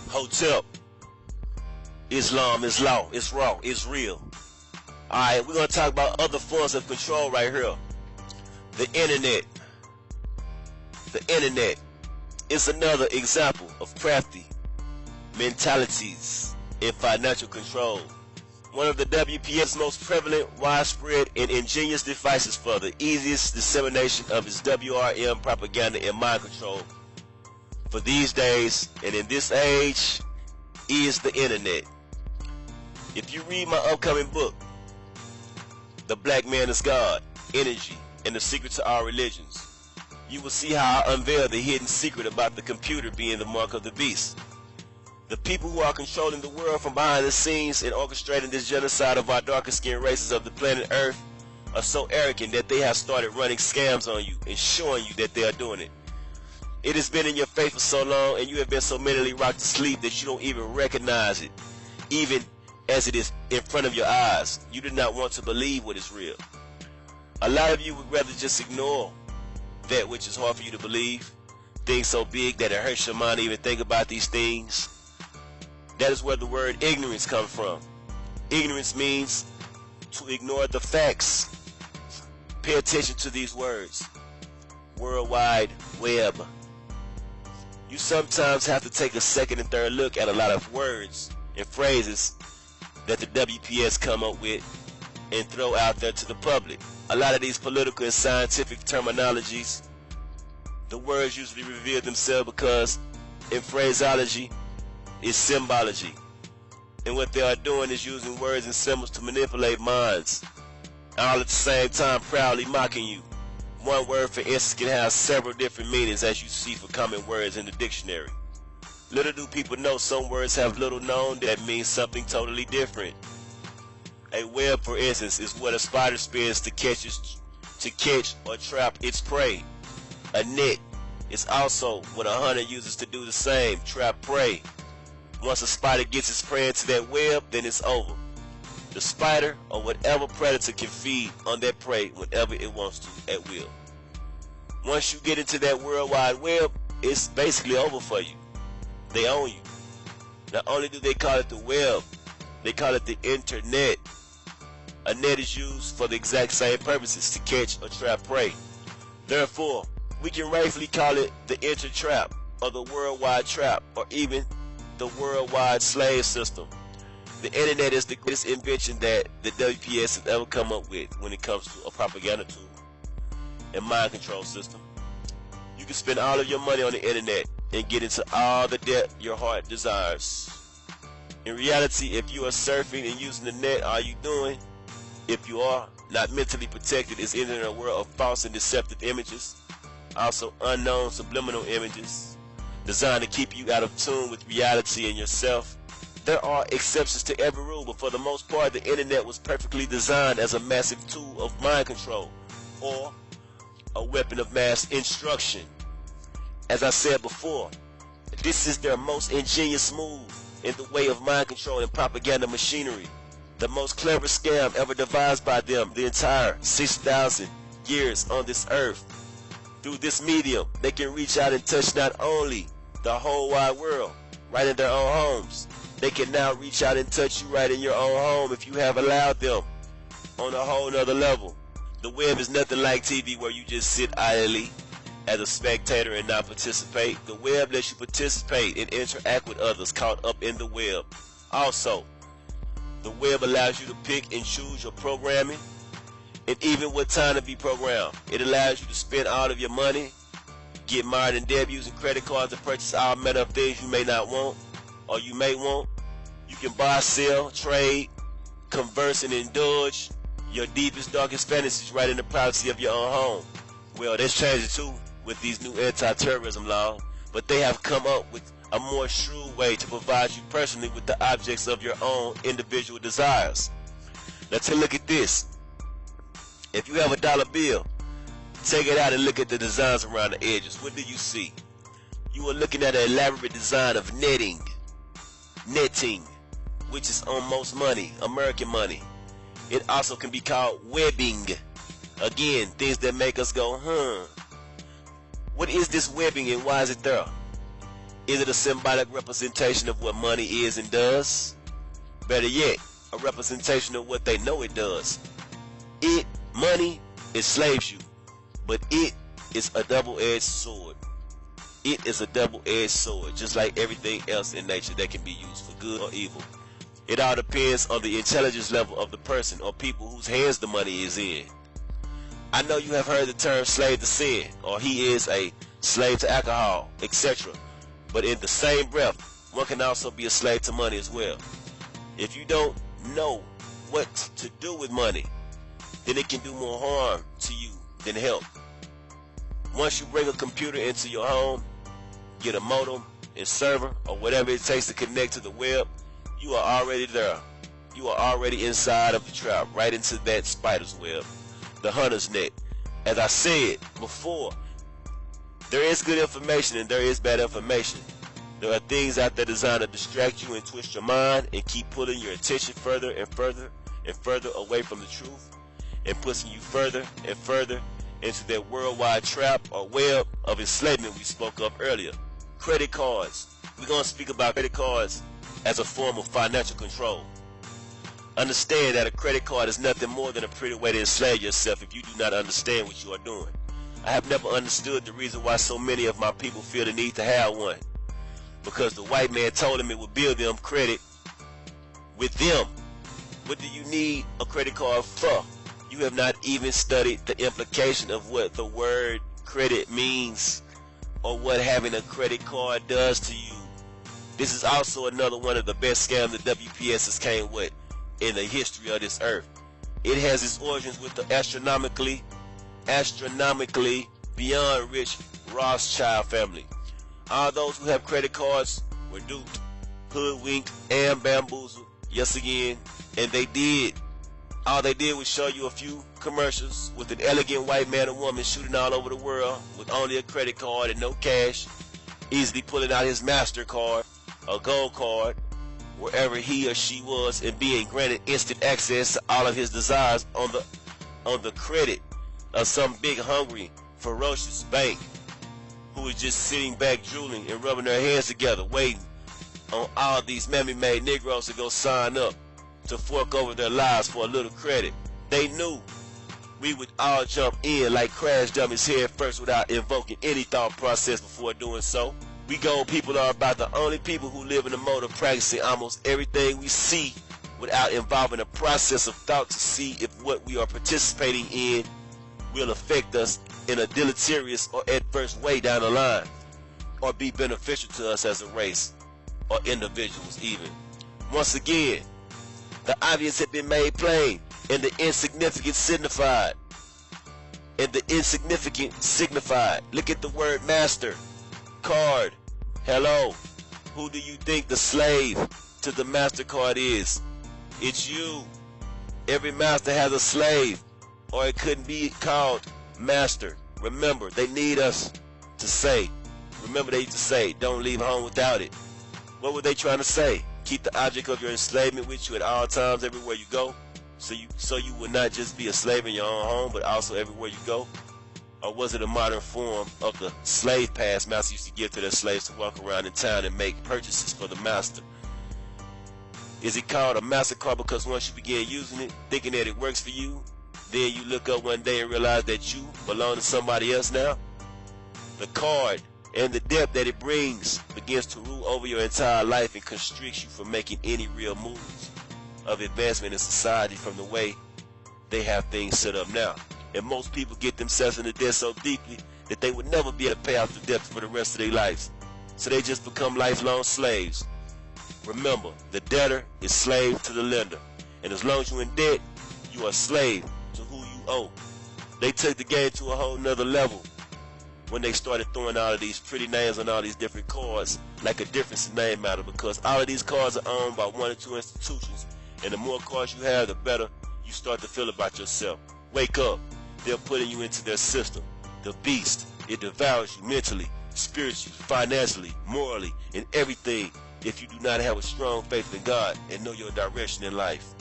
Hotep. Islam is law. It's raw. It's real. Alright, we're going to talk about other forms of control right here. The internet. The internet is another example of crafty mentalities in financial control. One of the WPS's most prevalent, widespread, and ingenious devices for the easiest dissemination of its WRM propaganda and mind control for these days and in this age is the internet. If you read my upcoming book, The Black Man is God, Energy, and the Secret to Our Religions, you will see how I unveil the hidden secret about the computer being the mark of the beast. The people who are controlling the world from behind the scenes and orchestrating this genocide of our darkest skinned races of the planet Earth are so arrogant that they have started running scams on you and showing you that they are doing it. It has been in your face for so long, and you have been so mentally rocked to sleep that you don't even recognize it, even as it is in front of your eyes. You do not want to believe what is real. A lot of you would rather just ignore that which is hard for you to believe, things so big that it hurts your mind to even think about these things. That is where the word ignorance comes from. Ignorance means to ignore the facts. Pay attention to these words. World Wide Web. You sometimes have to take a second and third look at a lot of words and phrases that the WPS come up with and throw out there to the public. A lot of these political and scientific terminologies, the words usually reveal themselves because in phraseology is symbology, and what they are doing is using words and symbols to manipulate minds, all at the same time proudly mocking you. One word, for instance, can have several different meanings, as you see for common words in the dictionary. Little do people know some words have little known that means something totally different. A web, for instance, is what a spider spins to catch or trap its prey. A net is also what a hunter uses to do the same, trap prey. Once a spider gets its prey into that web, then it's over. The spider or whatever predator can feed on that prey whenever it wants to at will. Once you get into that World Wide Web, it's basically over for you. They own you. Not only do they call it the web, they call it the internet. A net is used for the exact same purposes, to catch or trap prey. Therefore, we can rightfully call it the inter-trap, or the worldwide trap, or even the worldwide slave system. The internet is the greatest invention that the WPS has ever come up with when it comes to a propaganda tool and mind control system. You can spend all of your money on the internet and get into all the debt your heart desires. In reality, if you are surfing and using the net, all you doing, if you are not mentally protected, is entering a world of false and deceptive images, also unknown subliminal images, designed to keep you out of tune with reality and yourself. There are exceptions to every rule, but for the most part, the internet was perfectly designed as a massive tool of mind control, or a weapon of mass instruction. As I said before, this is their most ingenious move in the way of mind control and propaganda machinery. The most clever scam ever devised by them the entire 6,000 years on this earth. Through this medium, they can reach out and touch not only the whole wide world, right in their own homes. They can now reach out and touch you right in your own home if you have allowed them, on a whole nother level. The web is nothing like TV where you just sit idly as a spectator and not participate. The web lets you participate and interact with others caught up in the web. Also, the web allows you to pick and choose your programming and even what time to be programmed. It allows you to spend all of your money, get mired in debt using credit cards to purchase all manner of things you may not want or you may want. You can buy, sell, trade, converse, and indulge your deepest, darkest fantasies right in the privacy of your own home. Well, that's changing too with these new anti-terrorism laws, but they have come up with a more shrewd way to provide you personally with the objects of your own individual desires. Now take a look at this. If you have a dollar bill, take it out and look at the designs around the edges. What do you see? You are looking at an elaborate design of netting, which is on most money, American money. It also can be called webbing. Again, things that make us go, What is this webbing and why is it there? Is it a symbolic representation of what money is and does? Better yet, a representation of what they know it does. Money enslaves you, but it is a double-edged sword. It is a double-edged sword, just like everything else in nature that can be used for good or evil. It all depends on the intelligence level of the person or people whose hands the money is in. I know you have heard the term slave to sin, or he is a slave to alcohol, etc. But in the same breath, one can also be a slave to money as well. If you don't know what to do with money, then it can do more harm to you than help. Once you bring a computer into your home, get a modem and server or whatever it takes to connect to the web, you are already there. You are already inside of the trap, right into that spider's web, the hunter's net. As I said before, there is good information and there is bad information. There are things out there designed to distract you and twist your mind and keep pulling your attention further and further and further away from the truth and pushing you further and further into that worldwide trap or web of enslavement we spoke of earlier. Credit cards. We're going to speak about credit cards as a form of financial control. Understand that a credit card is nothing more than a pretty way to enslave yourself if you do not understand what you are doing. I have never understood the reason why so many of my people feel the need to have one. Because the white man told them it would build them credit with them. What do you need a credit card for? You have not even studied the implication of what the word credit means or what having a credit card does to you. This is also another one of the best scams the WPS has came with in the history of this earth. It has its origins with the astronomically beyond rich Rothschild family. All those who have credit cards were duped, hoodwinked, and bamboozled. Yes, again, and all they did was show you a few commercials with an elegant white man or woman shooting all over the world with only a credit card and no cash, easily pulling out his MasterCard or Gold card wherever he or she was and being granted instant access to all of his desires on the credit of some big, hungry, ferocious bank who is just sitting back drooling and rubbing their hands together waiting on all these mammy-made Negroes to go sign up to fork over their lives for a little credit. They knew we would all jump in like crash dummies head first without invoking any thought process before doing so. We gold people are about the only people who live in the mode of practicing almost everything we see without involving a process of thought to see if what we are participating in will affect us in a deleterious or adverse way down the line, or be beneficial to us as a race or individuals even. Once again, the obvious had been made plain and the insignificant signified. Look at the word master, card. Hello, who do you think the slave to the MasterCard is? It's you. Every master has a slave, or it couldn't be called master. Remember, they need us to say. Remember, they used to say, don't leave home without it. What were they trying to say? Keep the object of your enslavement with you at all times, everywhere you go, so you would not just be a slave in your own home, but also everywhere you go? Or was it a modern form of the slave pass master used to give to their slaves to walk around in town and make purchases for the master? Is it called a MasterCard because once you begin using it, thinking that it works for you, then you look up one day and realize that you belong to somebody else now? The card and the debt that it brings begins to rule over your entire life and constricts you from making any real moves of advancement in society from the way they have things set up now. And most people get themselves into debt so deeply that they would never be able to pay off the debt for the rest of their lives. So they just become lifelong slaves. Remember, the debtor is slave to the lender. And as long as you're in debt, you are slave to who you owe. They took the game to a whole nother level when they started throwing all of these pretty names on all these different cards like a difference in name matter, because all of these cards are owned by one or two institutions, and the more cards you have, the better you start to feel about yourself. Wake up. They're putting you into their system. The beast, it devours you mentally, spiritually, financially, morally, and everything if you do not have a strong faith in God and know your direction in life.